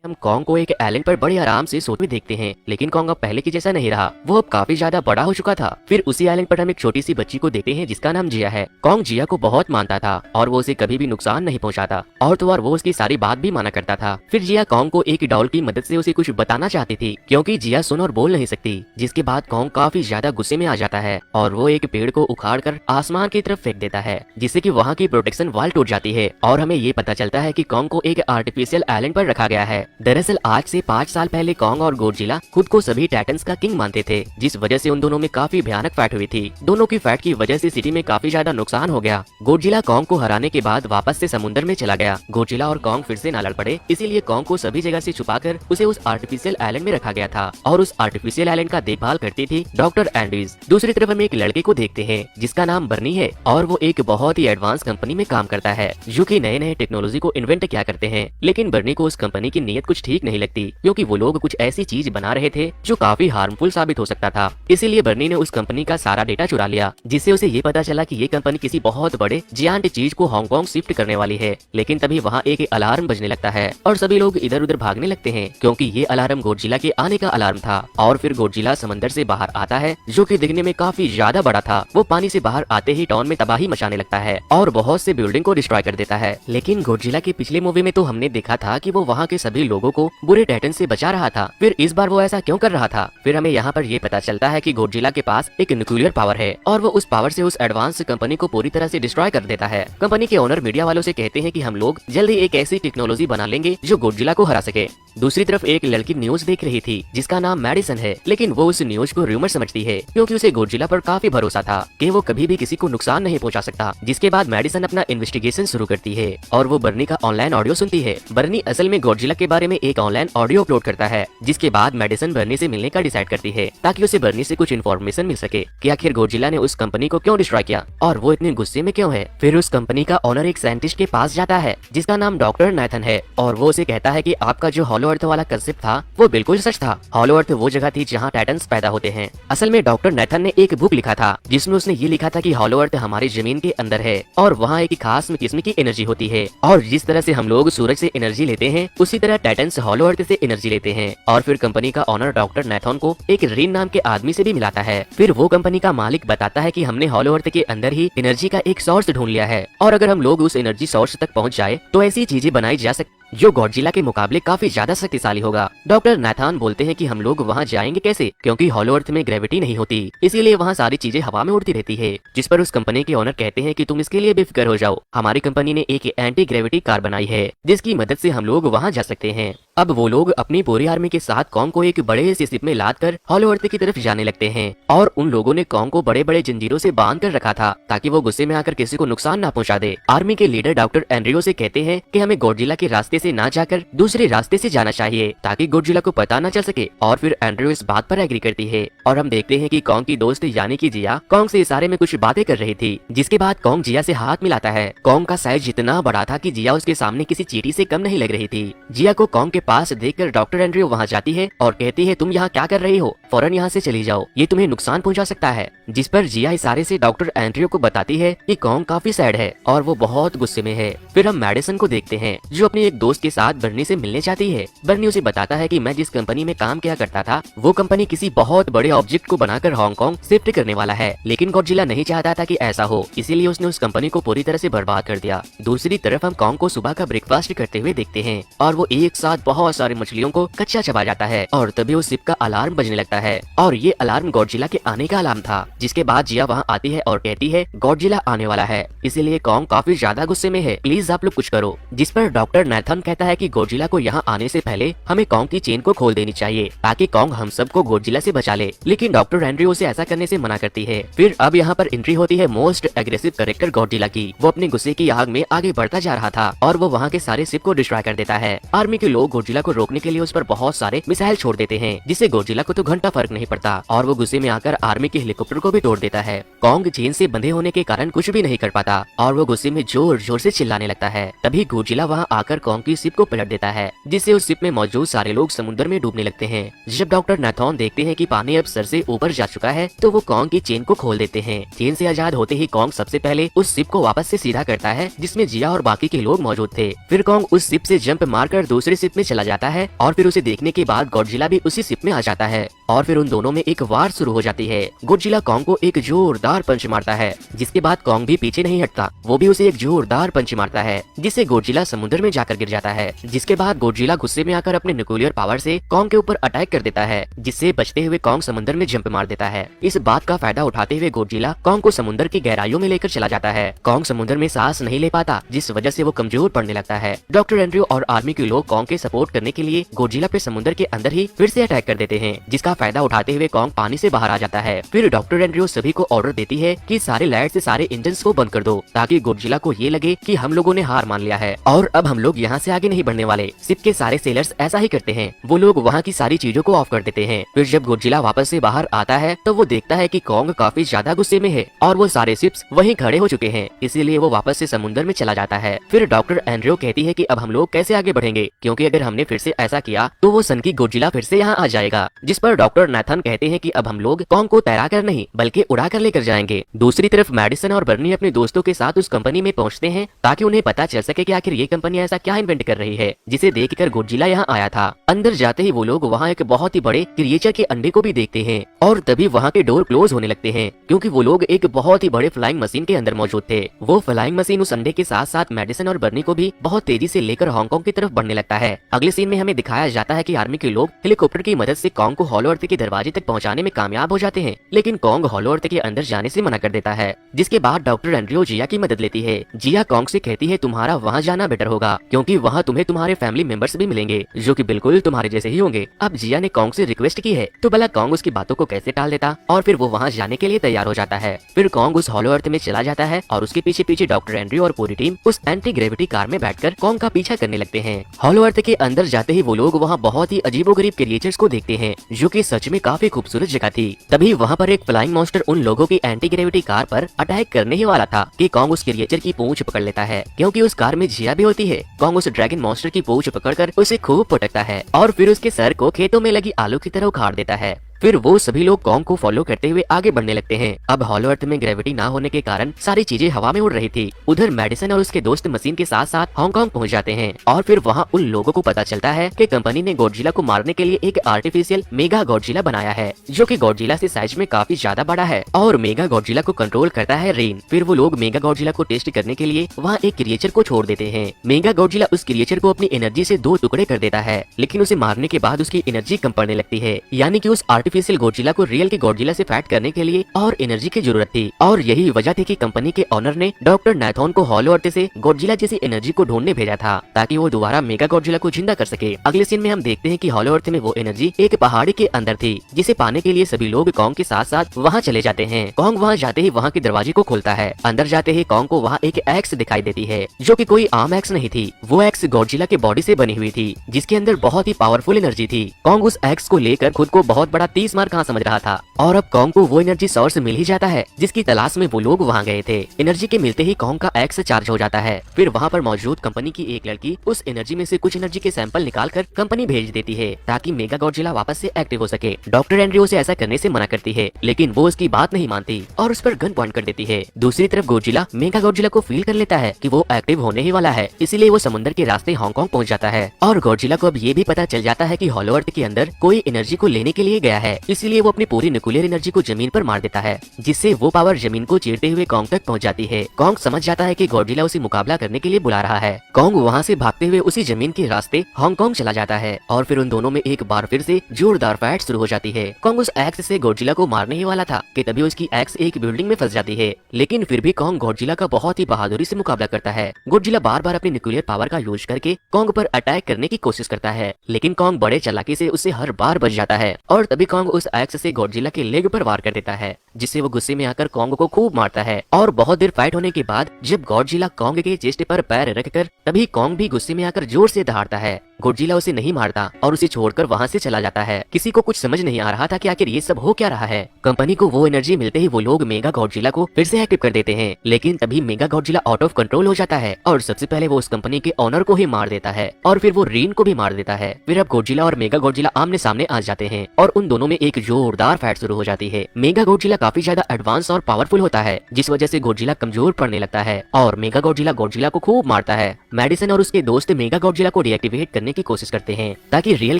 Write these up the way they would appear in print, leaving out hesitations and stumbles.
हम कॉन्ग को एक आइलैंड पर बड़े आराम से सोते हुए देखते हैं, लेकिन कॉन्ग अब पहले की जैसा नहीं रहा। वो अब काफी ज्यादा बड़ा हो चुका था। फिर उसी आइलैंड पर हम एक छोटी सी बच्ची को देखते हैं जिसका नाम जिया है। कॉन्ग जिया को बहुत मानता था और वो उसे कभी भी नुकसान नहीं पहुंचाता और तो और वो उसकी सारी बात भी माना करता था। फिर जिया कॉन्ग को एक डॉल की मदद से उसे कुछ बताना चाहती थी, क्योंकि जिया सुन और बोल नहीं सकती। जिसके बाद कॉन्ग काफी ज्यादा गुस्से में आ जाता है और वो एक पेड़ को उखाड़ कर आसमान की तरफ फेंक देता है, जिससे कि वहाँ की प्रोटेक्शन वॉल टूट जाती है और हमें ये पता चलता है कि कॉन्ग को एक आर्टिफिशियल आइलैंड पर रखा गया है। दरअसल आज से 5 साल पहले कॉन्ग और गोडजिला खुद को सभी टाइटन्स का किंग मानते थे, जिस वजह से उन दोनों में काफी भयानक फाइट हुई थी। दोनों की फाइट की वजह से सिटी में काफी ज्यादा नुकसान हो गया। गोडजिला कॉन्ग को हराने के बाद वापस से समुद्र में चला गया। गोडजिला और कॉन्ग फिर से ना लड़ पड़े, इसीलिए कॉन्ग को सभी जगह से छुपाकर उसे उस आर्टिफिशियल आइलैंड में रखा गया था और उस आर्टिफिशियल आइलैंड का देखभाल करती थी डॉक्टर एंड्रीज। दूसरी तरफ हम एक लड़के को देखते हैं जिसका नाम बर्नी है और वो एक बहुत ही एडवांस कंपनी में काम करता है जो कि नए नए टेक्नोलॉजी को इन्वेंट किया करते हैं। लेकिन बर्नी को उस कंपनी की नीयत कुछ ठीक नहीं लगती, क्योंकि वो लोग कुछ ऐसी चीज बना रहे थे जो काफी हार्मफुल साबित हो सकता था। इसीलिए बर्नी ने उस कंपनी का सारा डेटा चुरा लिया, जिससे उसे ये पता चला कि ये कंपनी किसी बहुत बड़े जियांट चीज को हांगकांग शिफ्ट करने वाली है। लेकिन तभी वहाँ एक अलार्म बजने लगता है और सभी लोग इधर उधर भागने लगते हैं, क्योंकि ये अलार्म गोडजिला के आने का अलार्म था। और फिर गोडजिला समंदर से बाहर आता है, जो कि दिखने में काफी ज्यादा बड़ा था। वो पानी से बाहर आते ही टाउन में तबाही मचाने लगता है और बहुत से बिल्डिंग को डिस्ट्रॉय कर देता है। लेकिन गोडजिला के पिछले मूवी में तो हमने देखा था कि वो वहाँ के सभी लोगों को बुरे टाइटन से बचा रहा था। फिर इस बार वो ऐसा क्यों कर रहा था? फिर हमें यहाँ पर ये पता चलता है कि गोडजिला के पास एक न्यूक्लियर पावर है और वो उस पावर से उस एडवांस कंपनी को पूरी तरह से डिस्ट्रॉय कर देता है। कंपनी के ओनर मीडिया वालों से कहते हैं कि हम लोग जल्दी एक ऐसी टेक्नोलॉजी बना लेंगे जो गोडजिला को हरा सके। दूसरी तरफ एक लड़की न्यूज देख रही थी जिसका नाम मैडिसन है, लेकिन वो उस न्यूज को रूमर समझती है, क्योंकि उसे गोडजिला पर काफी भरोसा था कि वो कभी भी किसी को नुकसान नहीं पहुंचा सकता। जिसके बाद मैडिसन अपना इन्वेस्टिगेशन शुरू करती है और वो बर्नी का ऑनलाइन ऑडियो सुनती है। बर्नी असल में गोडजिला के बारे में एक ऑनलाइन ऑडियो अपलोड करता है, जिसके बाद मैडिसन बर्नी से मिलने का डिसाइड करती है ताकि उसे बर्नी से कुछ इन्फॉर्मेशन मिल सके कि आखिर गोडजिला ने उस कंपनी को क्यों डिस्ट्रॉय किया और वो इतने गुस्से में क्यों है। फिर उस कंपनी का ओनर एक साइंटिस्ट के पास जाता है जिसका नाम डॉक्टर नैथन है और वो उसे कहता है कि आपका जो हॉलो अर्थ वाला कंसेप्ट था वो बिल्कुल सच था। हॉलो अर्थ वो जगह थी जहाँ टाइटन्स पैदा होते हैं। असल में डॉक्टर नैथन ने एक बुक लिखा था जिसमें उसने ये लिखा था कि हॉलो अर्थ हमारी जमीन के अंदर है और वहाँ एक खास किस्म की एनर्जी होती है और जिस तरह से हम लोग सूरज से एनर्जी लेते हैं उसी तरह टाइटन्स हॉलो अर्थ से एनर्जी लेते हैं। और फिर कंपनी का ओनर डॉक्टर नैथन को एक रीन नाम के आदमी से भी मिलाता है। फिर वो कंपनी का मालिक बताता है कि हमने हॉलो अर्थ के अंदर ही एनर्जी का एक सोर्स ढूंढ लिया है और अगर हम लोग उस एनर्जी सोर्स तक पहुंच जाए तो ऐसी चीजें बनाई जा सकती जो गॉडजिला के मुकाबले काफी ज्यादा शक्तिशाली होगा। डॉक्टर नाथान बोलते हैं कि हम लोग वहाँ जाएंगे कैसे, क्योंकि हॉलो अर्थ में ग्रेविटी नहीं होती, इसीलिए वहाँ सारी चीजें हवा में उड़ती रहती है। जिस पर उस कंपनी के ओनर कहते हैं कि तुम इसके लिए बेफिक्र हो जाओ, हमारी कंपनी ने एक एंटी ग्रेविटी कार बनाई है जिसकी मदद से हम लोग वहाँ जा सकते हैं। अब वो लोग अपनी पूरी आर्मी के साथ कॉन्ग को एक बड़े से शिप में लाद कर हॉलो अर्थ की तरफ जाने लगते हैं और उन लोगों ने कॉन्ग को बड़े बड़े जंजीरों से बांध कर रखा था ताकि वो गुस्से में आकर किसी को नुकसान ना पहुंचा दे। आर्मी के लीडर डॉक्टर एंड्रियो से कहते हैं कि हमें गॉडजिला के रास्ते से ना जाकर दूसरे रास्ते से जाना चाहिए ताकि गॉडजिला को पता न चल सके और फिर एंड्रियो इस बात पर एग्री करती है और हम देखते हैं कि कॉन्ग की दोस्त यानी कि जिया कॉन्ग से इशारे में कुछ बातें कर रही थी। जिसके बाद कॉन्ग जिया से हाथ मिलाता है। कॉन्ग का साइज इतना बड़ा था कि जिया उसके सामने किसी चींटी से कम नहीं लग रही थी। जिया को कॉन्ग के पास देखकर डॉक्टर एंड्रियो वहाँ जाती है और कहती है तुम यहाँ क्या कर रही हो, फौरन यहाँ से चली जाओ, ये तुम्हें नुकसान पहुँचा सकता है। जिस पर जिया इशारे से डॉक्टर एंड्रियो को बताती है कि कॉन्ग काफी सैड है और वो बहुत गुस्से में है। फिर हम मैडिसन को देखते हैं जो अपने एक दोस्त के साथ बर्नी से मिलने चाहती है। बर्नी उसे बताता है कि मैं जिस कंपनी में काम किया करता था वो कंपनी किसी बहुत बड़े ऑब्जेक्ट को बनाकर हांगकांग शिफ्ट करने वाला है, लेकिन गॉडजिला नहीं चाहता था कि ऐसा हो, इसीलिए उसने उस कंपनी को पूरी तरह से बर्बाद कर दिया। दूसरी तरफ हम कॉन्ग को सुबह का ब्रेकफास्ट करते हुए देखते हैं और वो एक साथ बहुत सारी मछलियों को कच्चा चबा जाता है और तभी उस शिप का अलार्म बजने लगता है और ये अलार्म गॉडजिला के आने का अलार्म था। जिसके बाद जिया वहाँ आती है और कहती है गॉडजिला आने वाला है, इसीलिए कॉन्ग काफी ज्यादा गुस्से में है, प्लीज आप लोग कुछ करो। जिस पर डॉक्टर नैथन कहता है कि गॉडजिला को यहाँ आने से पहले हमें कॉन्ग की चेन को खोल देनी चाहिए ताकि कॉन्ग हम सबको गॉडजिला से बचा ले, लेकिन डॉक्टर एंड्रियो से ऐसा करने से मना करती है। फिर अब यहाँ पर एंट्री होती है मोस्ट एग्रेसिव कैरेक्टर गॉडजिला की। वो अपने गुस्से की आग में आगे बढ़ता जा रहा था और वो वहाँ के सारे शिप को डिस्ट्रॉय कर देता है। आर्मी के लोग गॉडजिला को रोकने के लिए उस पर बहुत सारे मिसाइल छोड़ देते हैं, जिससे गॉडजिला को तो घंटा फर्क नहीं पड़ता और वो गुस्से में आकर आर्मी के हेलीकॉप्टर को भी तोड़ देता है। कॉन्ग चेन से बंधे होने के कारण कुछ भी नहीं कर पाता और वो गुस्से में जोर जोर से चिल्लाने लगता है। तभी गॉडजिला वहाँ आकर कॉन्ग की शिप को पलट देता है, जिससे उस शिप में मौजूद सारे लोग समुद्र में डूबने लगते हैं। जब डॉक्टर नाथॉन देखते हैं कि पानी अब सर से ऊपर जा चुका है तो वो कॉन्ग की चेन को खोल देते हैं। चेन से आजाद होते ही कॉन्ग सबसे पहले उस शिप को वापस से सीधा करता है जिसमें जिया और बाकी के लोग मौजूद थे। फिर कॉन्ग उस शिप से जंप मारकर दूसरे शिप में चला जाता है और फिर उसे देखने के बाद गॉडजिला भी उसी शिप में आ जाता है और फिर उन दोनों में एक वार शुरू हो जाती है। गॉडजिला कॉन्ग को एक जोरदार पंच मारता है, जिसके बाद कॉन्ग भी पीछे नहीं हटता, वो भी उसे एक जोरदार पंच मारता है, जिससे गॉडजिला समुद्र में जाकर गिर जाता है। जिसके बाद गॉडजिला गुस्से में आकर अपने न्यूक्लियर पावर से कॉन्ग के ऊपर अटैक कर देता है, जिससे बचते हुए कॉन्ग समुद्र में जंप मार देता है। इस बात का फायदा उठाते हुए गॉडजिला कॉन्ग को समुद्र की गहराइयों में लेकर चला जाता है। कॉन्ग समुद्र में सांस नहीं ले पाता, जिस वजह से वो कमजोर पड़ने लगता है। डॉक्टर एंड्रयू और आर्मी के लोग कॉन्ग के सपोर्ट करने के लिए गॉडजिला पे समुद्र के अंदर ही फिर से अटैक कर देते हैं, जिसका फायदा उठाते हुए कॉन्ग पानी से बाहर आ जाता है। फिर डॉक्टर एंड्रयू सभी को ऑर्डर देती है कि सारे लाइट से सारे इंजन्स को बंद कर दो, ताकि गॉडजिला को ये लगे कि हम लोगों ने हार मान लिया है और अब हम लोग यहाँ से आगे नहीं बढ़ने वाले। शिप के सारे सेलर्स ऐसा ही करते हैं, वो लोग वहाँ की सारी चीजों को ऑफ कर देते हैं। फिर जब गॉडजिला वापस से बाहर आता है तो वो देखता है कि कॉन्ग काफी ज्यादा गुस्से में है और वो सारे शिप्स वहीं खड़े हो चुके हैं, इसीलिए वो वापस से समुद्र में चला जाता है। फिर डॉक्टर एंड्रयू कहती है कि अब हम लोग कैसे आगे बढ़ेंगे, क्योंकि अगर हमने फिर से ऐसा किया तो वो सन की गॉडजिला फिर से यहाँ आ जाएगा। जिस पर डॉक्टर नाथन कहते हैं कि अब हम लोग कॉन्ग को तैरा कर नहीं बल्कि उड़ा कर लेकर जाएंगे। दूसरी तरफ मैडिसन और बर्नी अपने दोस्तों के साथ उस कंपनी में पहुंचते हैं ताकि उन्हें पता चल सके कि आखिर ये कंपनी ऐसा क्या इन्वेंट कर रही है, जिसे देखकर गॉडजिला यहाँ आया था। अंदर जाते ही वो लोग वहाँ एक बहुत ही बड़े क्रिएचर के अंडे को भी देखते हैं और तभी वहाँ के डोर क्लोज होने लगते हैं, क्योंकि वो लोग एक बहुत ही बड़े फ्लाइंग मशीन के अंदर मौजूद थे। वो फ्लाइंग मशीन उस अंडे के साथ साथ मेडिसन और बर्नी को भी बहुत तेजी से लेकर हांगकांग की तरफ बढ़ने लगता है। अगले सीन में हमें दिखाया जाता है कि आर्मी के लोग हेलीकॉप्टर की मदद से कॉन्ग को हॉलो अर्थ के दरवाजे तक पहुंचाने में कामयाब हो जाते हैं, लेकिन कॉन्ग हॉलो अर्थ के अंदर जाने से मना कर देता है। जिसके बाद डॉक्टर एंड्रयू जिया की मदद लेती है। जिया कॉन्ग से कहती है तुम्हारा वहाँ जाना बेटर होगा, क्योंकि वहाँ तुम्हें तुम्हारे फैमिली मेंबर्स भी मिलेंगे जो कि बिल्कुल तुम्हारे जैसे ही होंगे। अब जिया ने कॉन्ग से रिक्वेस्ट की है तो भला कॉन्ग उसकी बातों को कैसे टाल देता और फिर वो वहाँ जाने के लिए तैयार हो जाता है। फिर कॉन्ग उस हॉलो अर्थ में चला जाता है और उसके पीछे पीछे डॉक्टर एंड्रयू और पूरी टीम उस एंटी ग्रेविटी कार में बैठकर कॉन्ग का पीछा करने लगते हैं। हॉलो अर्थ के अंदर जाते ही वो लोग वहाँ बहुत ही अजीबोगरीब क्रिएचर्स को देखते हैं, जो कि सच में काफी खूबसूरत जगह थी। तभी वहाँ पर एक फ्लाइंग मॉन्स्टर उन लोगों की एंटी ग्रेविटी कार पर अटैक करने ही वाला था कि कॉन्ग उस क्रिएचर की पूंछ पकड़ लेता है, क्योंकि उस कार में जिया भी होती है। कॉन्ग उस ड्रैगन मॉन्स्टर की पूंछ पकड़कर उसे खूब पटकता है और फिर उसके सर को खेतों में लगी आलू की तरह उखाड़ देता है। फिर वो सभी लोग कॉन्ग को फॉलो करते हुए आगे बढ़ने लगते हैं। अब हॉलो अर्थ में ग्रेविटी ना होने के कारण सारी चीजें हवा में उड़ रही थी। उधर मेडिसन और उसके दोस्त मशीन के साथ साथ हांगकांग पहुंच जाते हैं और फिर वहां उन लोगों को पता चलता है कि कंपनी ने गॉडजिला को मारने के लिए एक आर्टिफिशियल मेगा गॉडजिला बनाया है, जो कि गॉडजिला से साइज में काफी ज्यादा बड़ा है और मेगा गॉडजिला को कंट्रोल करता है रेन। फिर वो लोग मेगा गॉडजिला को टेस्ट करने के लिए वहाँ एक क्रिएचर को छोड़ देते हैं। मेगा गॉडजिला उस क्रिएचर को अपनी एनर्जी से 2 टुकड़े कर देता है, लेकिन उसे मारने के बाद उसकी एनर्जी कम पड़ने लगती है, यानी कि उस आर्टिफिशियल गॉडजिला को रियल के गॉडजिला से फाइट करने के लिए और एनर्जी की जरूरत थी। और यही वजह थी कि कंपनी के ऑनर ने डॉक्टर नाथन को हॉलो अर्थ से गॉडजिला जैसी एनर्जी को ढूंढने भेजा था, ताकि वो दोबारा मेगा गॉडजिला को जिंदा कर सके। अगले सीन में हम देखते हैं कि हॉलो अर्थ में वो एनर्जी एक पहाड़ी के अंदर थी, जिसे पाने के लिए सभी लोग कॉन्ग के साथ साथ वहाँ चले जाते हैं। कॉन्ग वहाँ जाते ही वहाँ के दरवाजे को खोलता है। अंदर जाते ही कॉन्ग को वहाँ एक एक्स दिखाई देती है, जो कि कोई आम एक्स नहीं थी। वो एक्स गॉडजिला के बॉडी से बनी हुई थी, जिसके अंदर बहुत ही पावरफुल एनर्जी थी। कॉन्ग उस एक्स को लेकर खुद को बहुत बड़ा 30 मार कहाँ समझ रहा था और अब कॉन्ग को वो एनर्जी सोर्स मिल ही जाता है जिसकी तलाश में वो लोग वहाँ गए थे। एनर्जी के मिलते ही कॉन्ग का एक्स चार्ज हो जाता है। फिर वहाँ पर मौजूद कंपनी की एक लड़की उस एनर्जी में से कुछ एनर्जी के सैंपल निकाल कर कंपनी भेज देती है, ताकि मेगा गॉडजिला वापस से एक्टिव हो सके। डॉक्टर एंड्रयू उसे ऐसा करने से मना करती है, लेकिन वो उसकी बात नहीं मानती और उस पर गन पॉइंट कर देती है। दूसरी तरफ गॉडजिला मेगा गॉडजिला को फील कर लेता है कि वो एक्टिव होने ही वाला है, इसीलिए वो समुद्र के रास्ते हांगकांग पहुँच जाता है। और गॉडजिला को अब ये भी पता चल जाता है कि हॉलो अर्थ के अंदर कोई एनर्जी को लेने के लिए गया है, इसीलिए वो अपनी पूरी न्यूक्लियर एनर्जी को जमीन पर मार देता है, जिससे वो पावर जमीन को चीरते हुए कॉन्ग तक पहुंच जाती है। कॉन्ग समझ जाता है कि गॉडजिला उसे मुकाबला करने के लिए बुला रहा है। कॉन्ग वहां से भागते हुए उसी जमीन के रास्ते हांगकांग चला जाता है और फिर उन दोनों में एक बार फिर से जोरदार फाइट शुरू हो जाती है। कॉन्ग उस एक्स से गॉडजिला को मारने ही वाला था कि तभी उसकी एक्स एक बिल्डिंग में फंस जाती है, लेकिन फिर भी कॉन्ग गॉडजिला का बहुत ही बहादुरी से मुकाबला करता है। गॉडजिला बार बार अपनी न्यूक्लियर पावर का यूज करके कॉन्ग पर अटैक करने की कोशिश करता है, लेकिन कॉन्ग बड़े चालाकी से उससे हर बार बच जाता है और तभी कॉन्ग उस एक्स से गॉडजिला के लेग पर वार कर देता है, जिससे वो गुस्से में आकर कॉन्ग को खूब मारता है। और बहुत देर फाइट होने के बाद जब गॉडजिला कॉन्ग के चेस्ट पर पैर रखकर तभी कॉन्ग भी गुस्से में आकर जोर से दहाड़ता है। गॉडजिला उसे नहीं मारता और उसे छोड़कर वहाँ से चला जाता है। किसी को कुछ समझ नहीं आ रहा था कि आखिर ये सब हो क्या रहा है। कंपनी को वो एनर्जी मिलते ही वो लोग मेगा गॉडजिला को फिर से एक्टिव कर देते हैं, लेकिन तभी mega Godzilla out of control हो जाता है और सबसे पहले वो उस कंपनी के ऑनर को ही मार देता है और फिर वो रीन को भी मार देता है। फिर अब गॉडजिला और मेगा गॉडजिला आमने सामने आ जाते हैं और उन दोनों में एक जोरदार फाइट शुरू हो जाती है। मेगा गॉडजिला काफी ज्यादा एडवांस और पावरफुल होता है, जिस वजह से गॉडजिला कमजोर पड़ने लगता है और मेगा गॉडजिला को खूब मारता है। मेडिसन और उसके दोस्त मेगा गॉडजिला को डीएक्टिवेट करने ढूंढने की कोशिश करते हैं ताकि रियल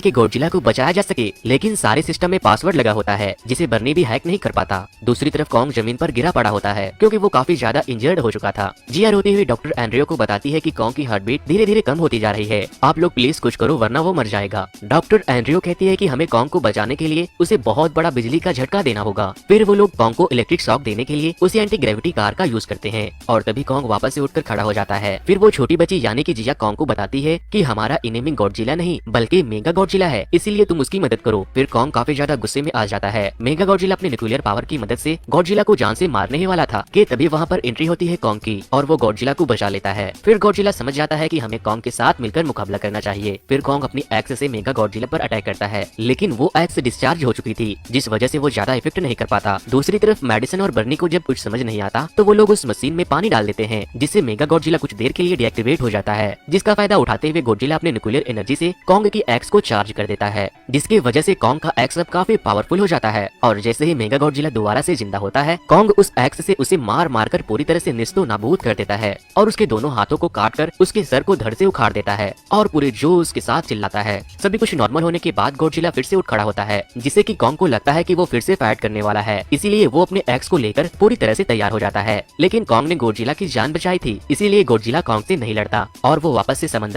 के गॉडजिला को बचाया जा सके, लेकिन सारे सिस्टम में पासवर्ड लगा होता है जिसे बर्नी भी हैक नहीं कर पाता। दूसरी तरफ कॉन्ग जमीन पर गिरा पड़ा होता है क्योंकि वो काफी ज्यादा इंजर्ड हो चुका था। जिया रोती हुई डॉक्टर एंड्रियो को बताती है कि कॉन्ग की हार्ट बीट धीरे धीरे कम होती जा रही है, आप लोग प्लीज कुछ करो वरना वो मर जाएगा। डॉक्टर एंड्रियो कहती है कि हमें कॉन्ग को बचाने के लिए उसे बहुत बड़ा बिजली का झटका देना होगा। फिर वो लोग कॉन्ग को इलेक्ट्रिक शॉक देने के लिए उसे एंटी ग्रेविटी कार का यूज करते हैं और तभी कॉन्ग वापस से उठकर खड़ा हो जाता है। फिर वो छोटी बच्ची यानी कि जिया कॉन्ग को बताती है कि हमारा इनेमी गॉडजिला नहीं बल्कि मेगा गॉडजिला है, इसीलिए तुम उसकी मदद करो। फिर कॉन्ग काफी ज्यादा गुस्से में आ जाता है। मेगा गॉडजिला अपने न्यूक्लियर पावर की मदद से गॉडजिला को जान से मारने ही वाला था कि तभी वहाँ पर एंट्री होती है कॉन्ग की और वो गॉडजिला को बचा लेता है। फिर गॉडजिला समझ जाता है कि हमें कॉन्ग के साथ मिलकर मुकाबला करना चाहिए। फिर कॉन्ग अपनी एक्स से मेगा गॉडजिला पर अटैक करता है, लेकिन वो एक्स डिस्चार्ज हो चुकी थी जिस वजह से वो ज्यादा इफेक्ट नहीं कर पाता। दूसरी तरफ मेडिसन और बर्नी को जब कुछ समझ नहीं आता तो वो लोग उस मशीन में पानी डाल देते हैं जिससे मेगा गॉडजिला कुछ देर के लिए डीएक्टिवेट हो जाता है, जिसका फायदा उठाते हुए गॉडजिला अपने न्यूक्लियर एनर्जी से कॉन्ग की एक्स को चार्ज कर देता है, जिसकी वजह से कॉन्ग का एक्स अब काफी पावरफुल हो जाता है। और जैसे ही मेगा गॉडजिला दोबारा से जिंदा होता है, कॉन्ग उस एक्स से उसे मार मार कर पूरी तरह से निस्तो नाबूद कर देता है और उसके दोनों हाथों को काट कर उसके सर को धड़ से उखाड़ देता है और पूरे जोश के साथ चिल्लाता है। सभी कुछ नॉर्मल होने के बाद गॉडजिला फिर से उठ खड़ा होता है, जिससे कि कॉन्ग को लगता है कि वो फिर से फाइट करने वाला है, इसीलिए वो अपने एक्स को लेकर पूरी तरह से तैयार हो जाता है। लेकिन कॉन्ग ने गॉडजिला की जान बचाई थी, इसीलिए गॉडजिला कॉन्ग से नहीं लड़ता और वो वापस से समंदर